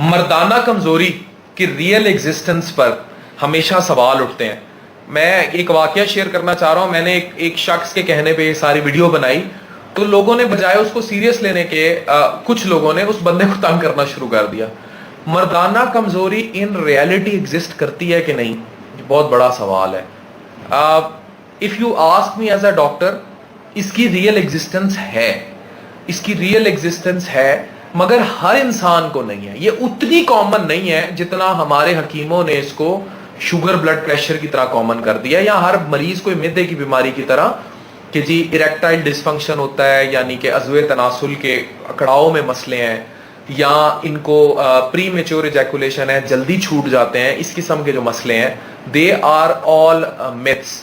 मर्दाना कमजोरी की real existence पर हमेशा सवाल उठते हैं। मैं एक वाकया शेयर करना चाह रहा हूं। मैंने एक शख्स के कहने पे ये सारी वीडियो बनाई, तो लोगों ने बजाय उसको सीरियस लेने के कुछ लोगों ने उस बंदे को तंग करना शुरू कर दिया। मर्दाना कमजोरी इन रियलिटी एग्जिस्ट करती है कि नहीं, बहुत बड़ा सवाल है। If you ask me as a doctor, इसकी रियल एग्जिस्टेंस है, इसकी रियल एग्जिस्टेंस है, मगर हर इंसान को नहीं है। ये उतनी कॉमन नहीं है जितना हमारे हकीमों ने इसको शुगर ब्लड प्रेशर की तरह कॉमन कर दिया, या हर मरीज को मिर्दे की बीमारी की तरह कि जी इरेक्टाइल डिसफंक्शन होता है, यानी कि अज़्वे तनासुल के अकड़ाओं में मसले हैं, या इनको प्री मेच्योर इजैकुलेशन है, जल्दी छूट जाते हैं, इस किस्म के जो मसले हैं, दे आर ऑल मिथ्स।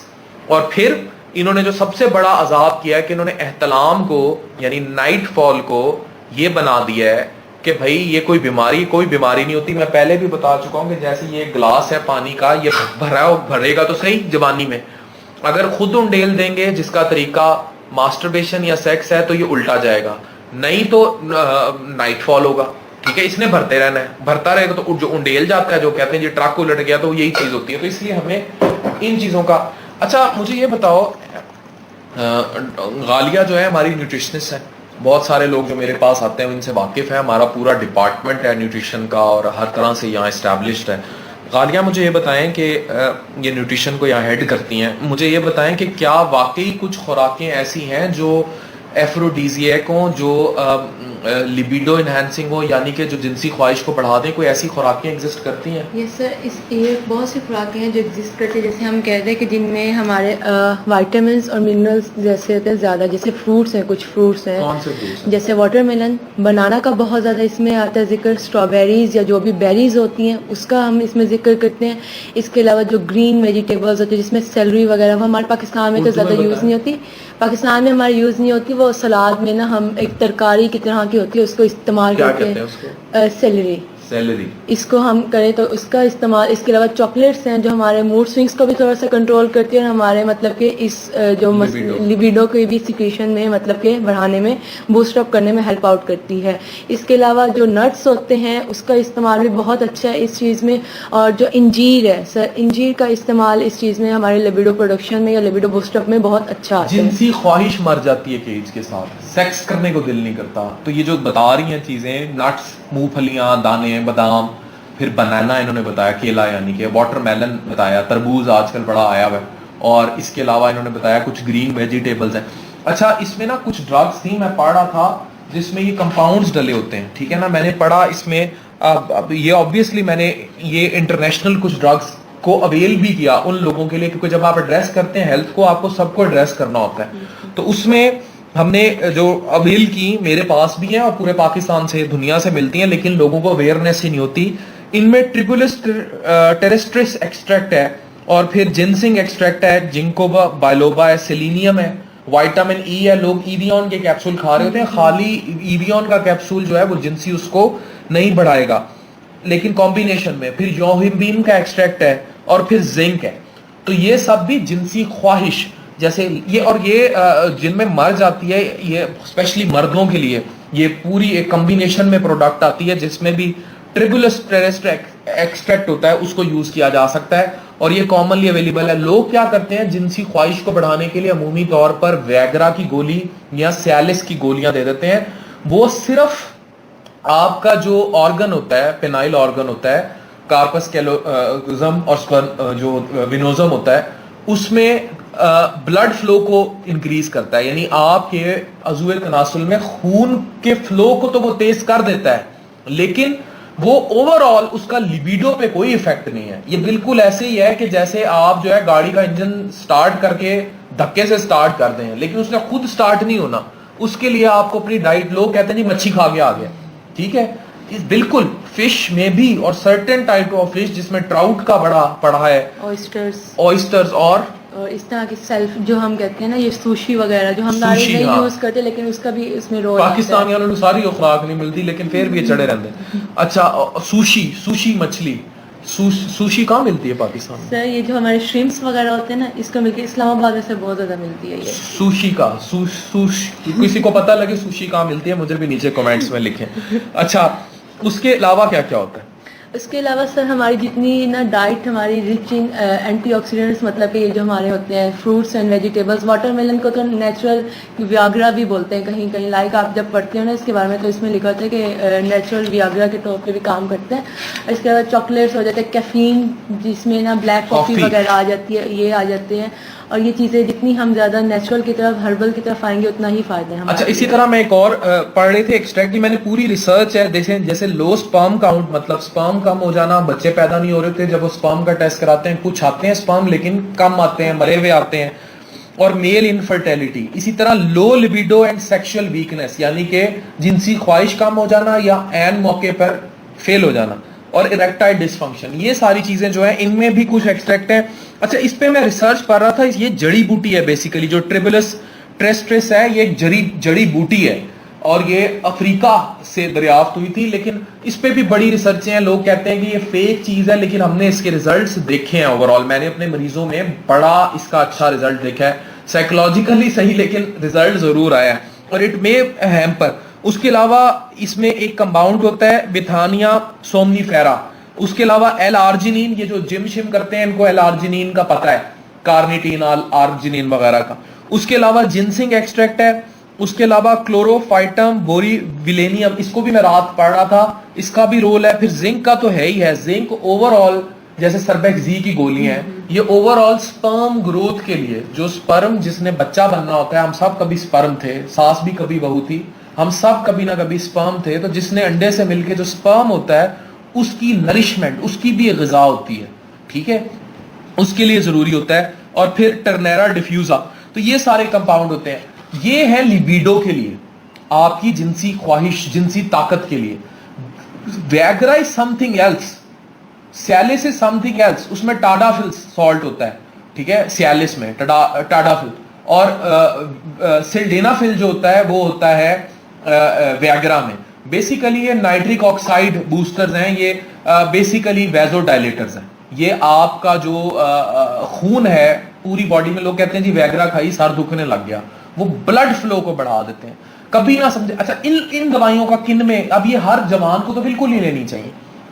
और फिर इन्होंने जो सबसे बड़ा अजाब किया है कि इन्होंने एहतलाम को यानी नाइट फॉल को ये बना दिया है कि भाई ये कोई बीमारी नहीं होती। मैं पहले भी बता चुका हूं कि जैसे ये ग्लास है पानी का, ये भरेगा तो सही जवानी में, अगर खुद उंडेल देंगे जिसका तरीका मास्टरबेशन या सेक्स है तो ये उल्टा जाएगा, नहीं तो नाइट फॉल होगा। ठीक है, इसने भरते रहना है, भरता रहेगा तो जो उंडेल जाता है, जो कहते हैं जी ट्रक उलट गया, तो यही चीज होती है। तो इसलिए हमें इन चीजों का। अच्छा मुझे ये बताओ, गालिया जो है हमारी न्यूट्रिशनिस्ट है, बहुत सारे लोग जो मेरे पास आते हैं उनसे वाकिफ है, हमारा पूरा डिपार्टमेंट है न्यूट्रिशन का और हर तरह से यहाँ इस्टेब्लिश्ड है। गालिया मुझे ये बताएं कि ये न्यूट्रिशन को यहाँ हेड करती हैं, मुझे ये बताएं कि क्या वाकई कुछ खुराकें ऐसी हैं जो एफ्रोडीजियक हो, जो लिबिडो इनहेंसिंग हो, यानी कि जो जिनसी ख्वाहिश को बढ़ा दें, कोई ऐसी खुराकें एग्जिस्ट करती हैं? यस सर, ये बहुत सी खुराकें हैं जो एग्जिस्ट करती है। जैसे हम कहते हैं कि जिनमें हमारे वाइटामिन और मिनरल्स जैसे होते हैं ज़्यादा, जैसे फ्रूट्स हैं, कुछ फ्रूट्स हैं। कौन से फ्रूट्स हैं? जैसे वाटरमेलन, बनाना का बहुत ज़्यादा इसमें आता है जिक्र, स्ट्रॉबेरीज या जो भी बेरीज होती हैं उसका हम इसमें जिक्र करते हैं। इसके अलावा जो ग्रीन वेजिटेबल्स होती है जिसमें सेलरी वगैरह, वो हमारे पाकिस्तान में तो ज़्यादा यूज़ नहीं होती, पाकिस्तान में हमारे यूज़ नहीं होती। वो सलाद में ना हम एक तरकारी की तरह की होती है, उसको इस्तेमाल करते हैं। सेलरी इसको हम करें तो उसका इस्तेमाल। इसके अलावा चॉकलेट्स हैं जो हमारे मूड स्विंग्स को भी थोड़ा सा कंट्रोल करती है और हमारे मतलब कि इस जो लिबिडो को भी सिक्रीशन में मतलब के बढ़ाने में, बूस्ट अप करने में हेल्प आउट करती है। इसके अलावा जो नट्स होते हैं उसका इस्तेमाल भी बहुत अच्छा है इस चीज़ में। और जो इंजीर है सर, इंजीर का इस्तेमाल इस चीज़ में हमारे लिबिडो प्रोडक्शन में या लिबिडो बूस्ट अप में बहुत अच्छा आता है। जिनसी ख्वाहिश मर जाती है एज के साथ, सेक्स करने को दिल नहीं करता, तो ये जो बता रही हैं चीजें, नट्स, मूंगफलियां, दाने, बादाम, फिर बनाना इन्होंने बताया, केला यानी कि वाटरमेलन बताया, तरबूज आजकल बड़ा आया हुआ है, और इसके अलावा इन्होंने बताया कुछ ग्रीन वेजिटेबल्स हैं। अच्छा, इसमें ना कुछ ड्रग्स थी, मैं पढ़ रहा था जिसमें ये कंपाउंड्स डले होते हैं। ठीक है ना, मैंने पढ़ा इसमें अब ये ऑब्वियसली मैंने ये इंटरनेशनल कुछ ड्रग्स को अवेल भी किया उन लोगों के लिए, क्योंकि जब आप एड्रेस करते हैं हेल्थ को, आपको सबको एड्रेस करना होता है। तो उसमें हमने जो अवेल की, मेरे पास भी हैं और पूरे पाकिस्तान से, दुनिया से मिलती हैं, लेकिन लोगों को अवेयरनेस ही नहीं होती। इनमें ट्रिपुलिस टेरेस्ट्रिस एक्सट्रैक्ट है, और फिर जिनसिंग एक्सट्रैक्ट है, जिंकोबा बाइलोबा है, सेलेनियम है, विटामिन ई है। लोग ईवियन के कैप्सूल खा रहे होते हैं, खाली ईवियन का कैप्सूल जो है वो जिनसी उसको नहीं बढ़ाएगा, लेकिन कॉम्बिनेशन में फिर योहिम्बीन का एक्सट्रैक्ट है, और फिर जिंक है। तो ये सब भी जिनसी ख्वाहिश जैसे ये, और ये जिनमें मर जाती है, ये स्पेशली मर्दों के लिए ये पूरी एक कॉम्बिनेशन में प्रोडक्ट आती है जिसमें भी ट्रिबुलस टेरेस्ट्रिक एक्सट्रैक्ट होता है, उसको यूज किया जा सकता है, और ये कॉमनली अवेलेबल है। लोग क्या करते हैं, जिनसी ख्वाहिश को बढ़ाने के लिए अमूमी तौर पर वैग्रा की गोली या सियालिस की गोलियां दे देते हैं। वो सिर्फ आपका जो ऑर्गन होता है, पेनाइल ऑर्गन होता है, कार्पस कैलोजम और जो विनोजम होता है, उसमें ब्लड फ्लो को इंक्रीज करता है, यानी आपके अज़्वे तनासुल में खून के फ्लो को तो वो तेज कर देता है, लेकिन वो ओवरऑल उसका लिबिडो पे कोई इफेक्ट नहीं है। ये बिल्कुल ऐसे ही है कि जैसे आप जो है गाड़ी का इंजन स्टार्ट करके धक्के से स्टार्ट कर दें, लेकिन उसने खुद स्टार्ट नहीं होना, उसके लिए आपको अपनी डाइट, लोग कहते हैं जी मच्छी खा के आ गया। ठीक है, बिल्कुल फिश में भी, और सर्टेन टाइप ऑफ फिश जिसमें ट्राउट का बड़ा पड़ा है, ऑयस्टर्स और इस तरह की सेल्फ जो हम कहते हैं ना, ये सुशी वगैरह जो हम नहीं यूज करते, लेकिन उसका भी इसमें रोल। पाकिस्तानी वालों को सारी खुराक नहीं मिलती, लेकिन फिर भी ये चढ़े रहते हैं। अच्छा, सुशी मछली, सुशी कहाँ मिलती है पाकिस्तान में? सर ये जो हमारे श्रिम्प्स वगैरह होते हैं ना, इसको मिलती है इस्लामाबाद में से बहुत ज्यादा मिलती है। ये सुशी का किसी को पता लगे सुशी कहाँ मिलती है, मुझे भी नीचे कमेंट्स में लिखें। अच्छा, उसके अलावा क्या क्या होता है? इसके अलावा सर हमारी जितनी ना डाइट हमारी रिच इन एंटीऑक्सीडेंट्स, मतलब कि ये जो हमारे होते हैं फ्रूट्स एंड वेजिटेबल्स, वाटरमेलन को तो नेचुरल वियाग्रा भी बोलते हैं कहीं कहीं, लाइक आप जब पढ़ते हो ना इसके बारे में तो इसमें लिखा होता है कि नेचुरल वियाग्रा के तौर पे भी काम करते हैं। इसके अलावा चॉकलेट्स हो जाते हैं, कैफीन जिसमें ना ब्लैक कॉफ़ी वगैरह आ जाती है, ये आ जाते हैं। और ये चीज़ें जितनी हम ज़्यादा नेचुरल की तरफ, हर्बल की तरफ आएंगे उतना ही फायदा है। अच्छा, इसी तरह मैं एक और पढ़ रहे थे एक्सट्रैक्ट की, मैंने पूरी रिसर्च है, जैसे लो स्पर्म काउंट, मतलब स्पर्म कम हो जाना, बच्चे पैदा नहीं हो रहे थे, जब वो स्पर्म का टेस्ट कराते हैं कुछ आते हैं स्पर्म लेकिन कम आते हैं, मरे हुए आते हैं, और मेल इनफर्टिलिटी। इसी तरह low libido and sexual weakness, यानी कि जिनसी ख्वाहिश कम हो जाना या एन मौके पर फेल हो जाना, और इरेक्टाइल डिसफंक्शन, ये सारी चीजें जो है इनमें भी कुछ एक्सट्रैक्ट है। अच्छा, इस पे मैं रिसर्च कर रहा था, ये जड़ी बूटी है बेसिकली, जो ट्रिबुलस ट्रेस्ट्रिस है, ये एक जड़ी बूटी है और ये अफ्रीका से दरियाफ्त हुई थी, लेकिन इस पे भी बड़ी रिसर्चें हैं। लोग कहते हैं कि ये फेक चीज है, लेकिन हमने इसके रिजल्ट्स देखे हैं ओवरऑल। मैंने अपने मरीजों में बड़ा इसका अच्छा रिजल्ट देखा है, साइकोलॉजिकली सही लेकिन रिजल्ट जरूर आया है, और इट मे हैम्पर। उसके अलावा इसमें एक कंपाउंड होता है बिथानिया सोमनीफेरा, उसके अलावा एल आर्जिनिन, ये जो जिम शिम करते हैं इनको एल आर्जिनिन का पता है, कार्निटीन आर्जिनिन वगैरह का। उसके अलावा जिनसिंग एक्सट्रैक्ट है, उसके अलावा क्लोरोफाइटम बोरीविलेनियम, इसको भी मैं रात पढ़ रहा था, इसका भी रोल है। फिर जिंक का तो है ही है, जिंक ओवरऑल जैसे सर्बेक्सी की गोलियां हैं, ये ओवरऑल स्पर्म ग्रोथ के लिए, जो स्पर्म जिसने बच्चा बनना होता है, हम सब कभी स्पर्म थे, सास भी कभी बहू थी, हम सब कभी ना कभी स्पर्म थे, तो जिसने अंडे से मिलके जो स्पर्म होता है उसकी नरिशमेंट, उसकी भी एक ग़िज़ा होती है, ठीक है, उसके लिए जरूरी होता है। और फिर टर्नेरा डिफ्यूजा, तो ये सारे कंपाउंड होते हैं। ये है लिबिडो के लिए, आपकी जिनसी ख्वाहिश, जिनसी ताकत के लिए। Viagra is something else, Cialis is something else, उसमें टाडाफिल सॉल्ट होता है, ठीक है, सियालिस में टाडाफिल, और सिल्डेनाफिल जो होता है वो होता है वैग्रा में। बेसिकली ये नाइट्रिक ऑक्साइड बूस्टर्स हैं, ये बेसिकली वैजोडाइलेटर्स हैं। ये आपका जो खून है पूरी बॉडी में, लोग कहते हैं जी वैग्रा खाई सर दुखने लग गया, वो ब्लड फ्लो को बढ़ा देते हैं, कभी ना समझे। अच्छा, इन दवाइयों का किन में, अब ये हर जवान को तो बिल्कुल नहीं लेनी चाहिए।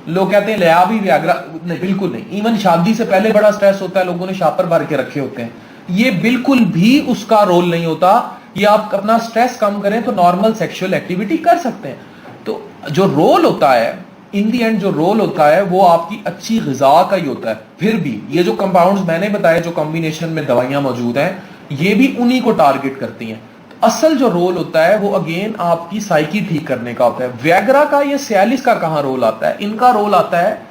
लोग कहते हैं ले आ भी वैग्रा, नहीं, बिल्कुल नहीं। इवन शादी से पहले बड़ा स्ट्रेस होता है, लोगों ने शापर भर के रखे होते हैं, ये बिल्कुल भी उसका रोल नहीं होता। ये आप अपना स्ट्रेस कम करें तो नॉर्मल सेक्सुअल एक्टिविटी कर सकते हैं। तो जो रोल होता है इन दी एंड, जो रोल होता है वो आपकी अच्छी ग़िज़ा का ही होता है। फिर भी ये जो कंपाउंड्स मैंने बताए, जो कॉम्बिनेशन में दवाइयां मौजूद हैं, ये भी उन्हीं को टारगेट करती हैं। तो असल जो रोल होता है वो अगेन आपकी साइकी ठीक करने का होता है। वैग्रा का या सियालिस का कहाँ रोल आता है? इनका रोल आता है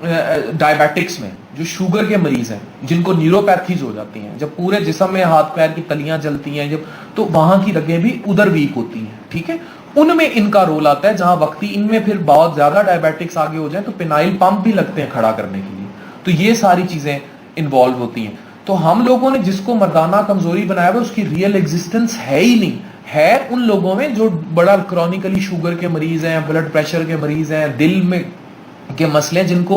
डायबिटिक्स में, जो शुगर के मरीज हैं, जिनको न्यूरोपैथीज हो जाती हैं, जब पूरे जिस्म में हाथ पैर की तलियां जलती हैं जब, तो वहां की रगें भी उधर वीक होती हैं, ठीक है, उनमें इनका रोल आता है। जहां वक्ती इनमें फिर बहुत ज्यादा डायबिटिक्स आगे हो जाए तो पेनाइल पंप भी लगते हैं खड़ा करने के लिए। तो ये सारी चीजें इन्वॉल्व होती हैं। तो हम लोगों ने जिसको मर्दाना कमजोरी बनाया हुआ, उसकी रियल एग्जिस्टेंस है ही नहीं, है उन लोगों में जो बड़ा क्रॉनिकली शुगर के मरीज हैं, ब्लड प्रेशर के मरीज हैं, दिल में के मसले, जिनको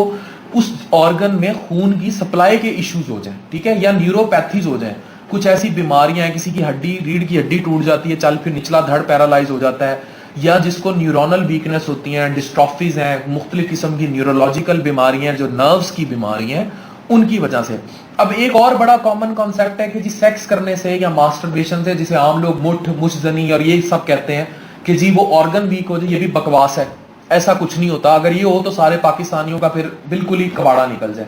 उस ऑर्गन में खून की सप्लाई के इश्यूज हो जाए, ठीक है, या न्यूरोपैथीज हो जाए, कुछ ऐसी बीमारियां हैं, किसी की हड्डी, रीढ़ की हड्डी टूट जाती है, चल फिर निचला धड़ पैरालाइज हो जाता है, या जिसको न्यूरोनल वीकनेस होती हैं, डिस्ट्रॉफीज हैं, मुख्तलिफ किस्म की न्यूरोलॉजिकल बीमारियां, जो नर्व्स की बीमारियां हैं, उनकी वजह से। अब एक और बड़ा कॉमन कॉन्सेप्ट है कि जी सेक्स करने से या मास्टरबेशन से, जिसे आम लोग मुश्तनी और ये सब कहते हैं कि जी वो ऑर्गन वीक हो जाए, ये भी बकवास है। ऐसा कुछ नहीं होता। अगर ये हो तो सारे पाकिस्तानियों का फिर बिल्कुल ही कबाड़ा निकल जाए,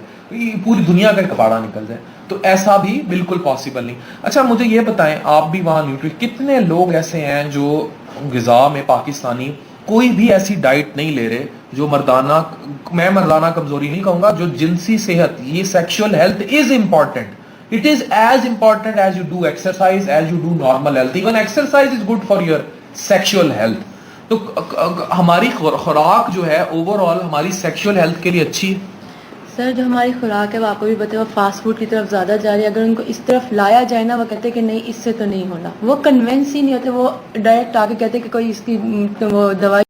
पूरी दुनिया का कबाड़ा निकल जाए, तो ऐसा भी बिल्कुल पॉसिबल नहीं। अच्छा, मुझे ये बताएं, आप भी वहां न्यूट्री, कितने लोग ऐसे हैं जो ग़िज़ा में पाकिस्तानी कोई भी ऐसी डाइट नहीं ले रहे जो मर्दाना, मैं मर्दाना कमजोरी नहीं कहूंगा, जो जिनसी सेहत, ये sexual health is important, it is as important as you do exercise, as you do normal health. Even exercise is good for your sexual health. तो हमारी खुराक जो है ओवरऑल हमारी सेक्सुअल हेल्थ के लिए अच्छी है। सर, जो हमारी खुराक है वो आपको भी पता है, वो फास्ट फूड की तरफ ज़्यादा जा रही है। अगर उनको इस तरफ लाया जाए ना, वो कहते हैं कि नहीं, इससे तो नहीं होना, वो कन्वेंस ही नहीं होते, वो डायरेक्ट आके कहते हैं कि कोई इसकी तो वो दवाई